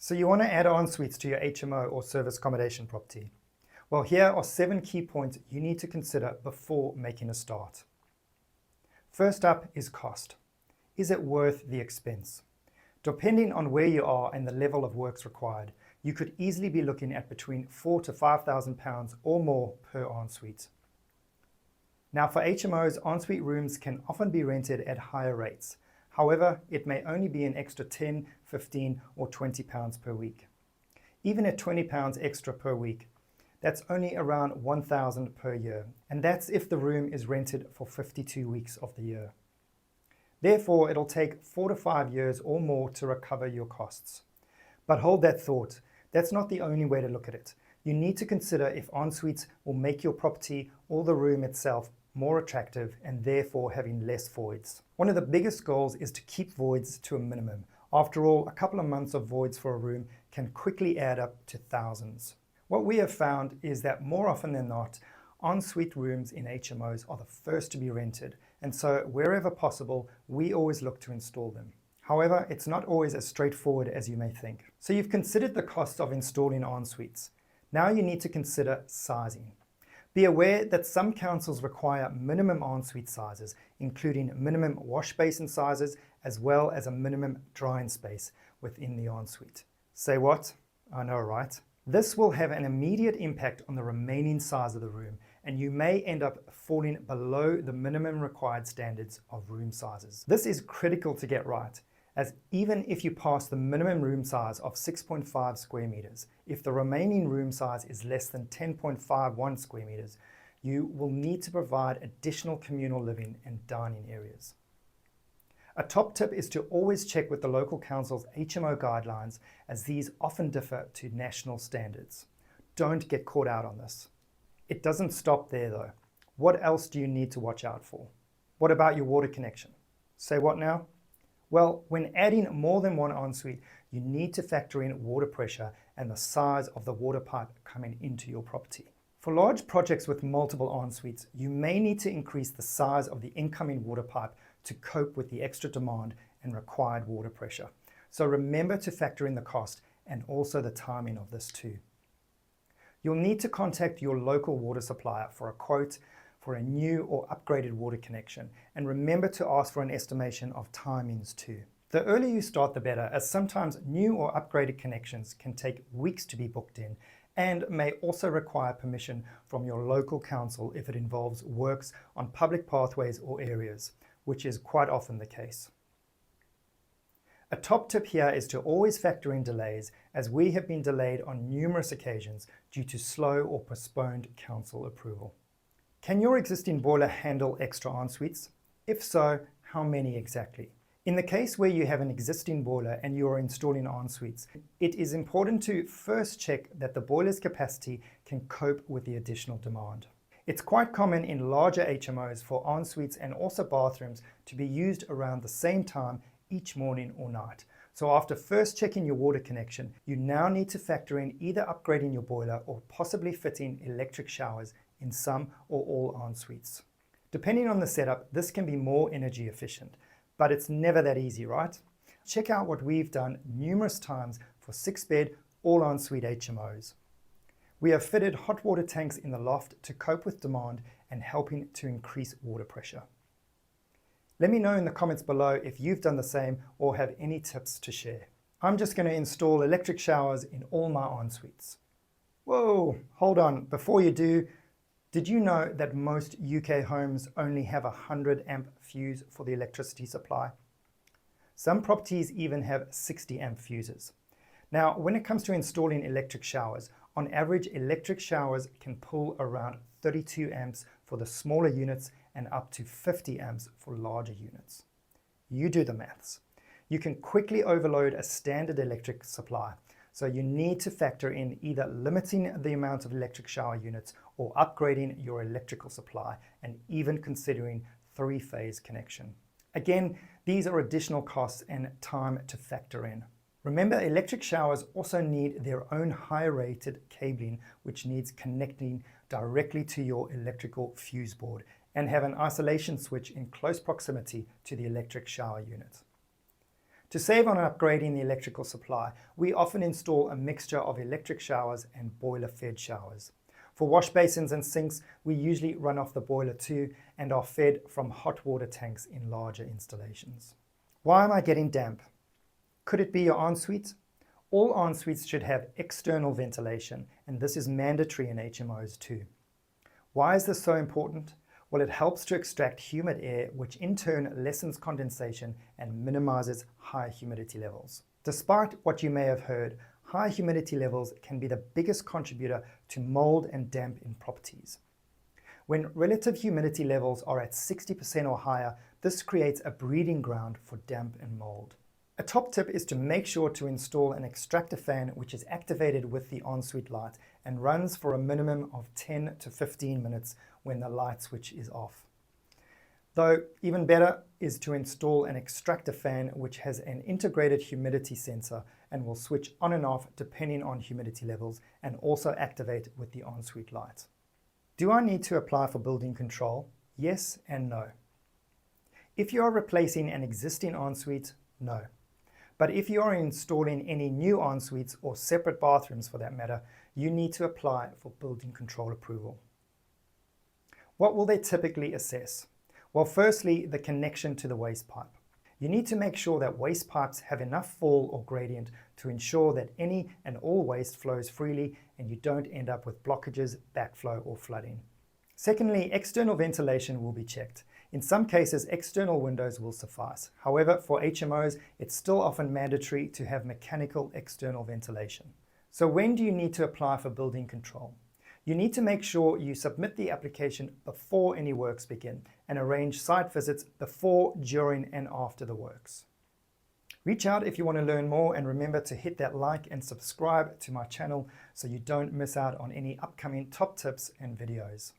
So you want to add ensuites to your HMO or service accommodation property. Well, here are 7 key points you need to consider before making a start. First up is cost. Is it worth the expense? Depending on where you are and the level of works required, you could easily be looking at between £4,000 to £5,000 or more per ensuite. Now for HMOs, ensuite rooms can often be rented at higher rates. However, it may only be an extra £10, £15 or £20 per week. Even at £20 extra per week, that's only around £1,000 per year, and that's if the room is rented for 52 weeks of the year. Therefore, it'll take 4 to 5 years or more to recover your costs. But hold that thought, that's not the only way to look at it. You need to consider if ensuites will make your property or the room itself more attractive and therefore having less voids. One of the biggest goals is to keep voids to a minimum. After all, a couple of months of voids for a room can quickly add up to thousands. What we have found is that more often than not, ensuite rooms in HMOs are the first to be rented, and so wherever possible, we always look to install them. However, it's not always as straightforward as you may think. So you've considered the cost of installing ensuites. Now you need to consider sizing. Be aware that some councils require minimum ensuite sizes, including minimum wash basin sizes, as well as a minimum drying space within the ensuite. Say what? I know, right? This will have an immediate impact on the remaining size of the room, and you may end up falling below the minimum required standards of room sizes. This is critical to get right, as even if you pass the minimum room size of 6.5 square meters, if the remaining room size is less than 10.51 square meters, you will need to provide additional communal living and dining areas. A top tip is to always check with the local council's HMO guidelines, as these often differ to national standards. Don't get caught out on this. It doesn't stop there though. What else do you need to watch out for? What about your water connection? Say what now? Well, when adding more than one ensuite, you need to factor in water pressure and the size of the water pipe coming into your property. For large projects with multiple ensuites, you may need to increase the size of the incoming water pipe to cope with the extra demand and required water pressure. So remember to factor in the cost and also the timing of this too. You'll need to contact your local water supplier for a quote for a new or upgraded water connection, and remember to ask for an estimation of timings too. The earlier you start, the better, as sometimes new or upgraded connections can take weeks to be booked in and may also require permission from your local council if it involves works on public pathways or areas, which is quite often the case. A top tip here is to always factor in delays, as we have been delayed on numerous occasions due to slow or postponed council approval. Can your existing boiler handle extra ensuites? If so, how many exactly? In the case where you have an existing boiler and you are installing ensuites, it is important to first check that the boiler's capacity can cope with the additional demand. It's quite common in larger HMOs for ensuites and also bathrooms to be used around the same time each morning or night. So after first checking your water connection, you now need to factor in either upgrading your boiler or possibly fitting electric showers in some or all ensuites. Depending on the setup, this can be more energy efficient, but it's never that easy, right? Check out what we've done numerous times for 6-bed, all ensuite HMOs. We have fitted hot water tanks in the loft to cope with demand and helping to increase water pressure. Let me know in the comments below if you've done the same or have any tips to share. I'm just going to install electric showers in all my ensuites. Whoa, hold on, before you do, did you know that most UK homes only have a 100 amp fuse for the electricity supply? Some properties even have 60 amp fuses. Now, when it comes to installing electric showers, on average, electric showers can pull around 32 amps for the smaller units and up to 50 amps for larger units. You do the maths. You can quickly overload a standard electric supply, so you need to factor in either limiting the amount of electric shower units or upgrading your electrical supply and even considering 3-phase connection. Again, these are additional costs and time to factor in. Remember, electric showers also need their own high-rated cabling, which needs connecting directly to your electrical fuse board and have an isolation switch in close proximity to the electric shower unit. To save on upgrading the electrical supply, we often install a mixture of electric showers and boiler-fed showers. For wash basins and sinks, we usually run off the boiler too and are fed from hot water tanks in larger installations. Why am I getting damp? Could it be your ensuite? All ensuites should have external ventilation, and this is mandatory in HMOs too. Why is this so important? Well, it helps to extract humid air, which in turn lessens condensation and minimizes high humidity levels. Despite what you may have heard, high humidity levels can be the biggest contributor to mold and damp in properties. When relative humidity levels are at 60% or higher, this creates a breeding ground for damp and mold. A top tip is to make sure to install an extractor fan which is activated with the ensuite light and runs for a minimum of 10 to 15 minutes when the light switch is off. Though even better is to install an extractor fan which has an integrated humidity sensor and will switch on and off depending on humidity levels and also activate with the ensuite light. Do I need to apply for building control? Yes and no. If you are replacing an existing ensuite, no. But if you are installing any new ensuites or separate bathrooms for that matter, you need to apply for building control approval. What will they typically assess? Well, firstly, the connection to the waste pipe. You need to make sure that waste pipes have enough fall or gradient to ensure that any and all waste flows freely and you don't end up with blockages, backflow or flooding. Secondly, external ventilation will be checked. In some cases, external windows will suffice. However, for HMOs, it's still often mandatory to have mechanical external ventilation. So when do you need to apply for building control? You need to make sure you submit the application before any works begin and arrange site visits before, during and after the works. Reach out if you want to learn more, and remember to hit that like and subscribe to my channel so you don't miss out on any upcoming top tips and videos.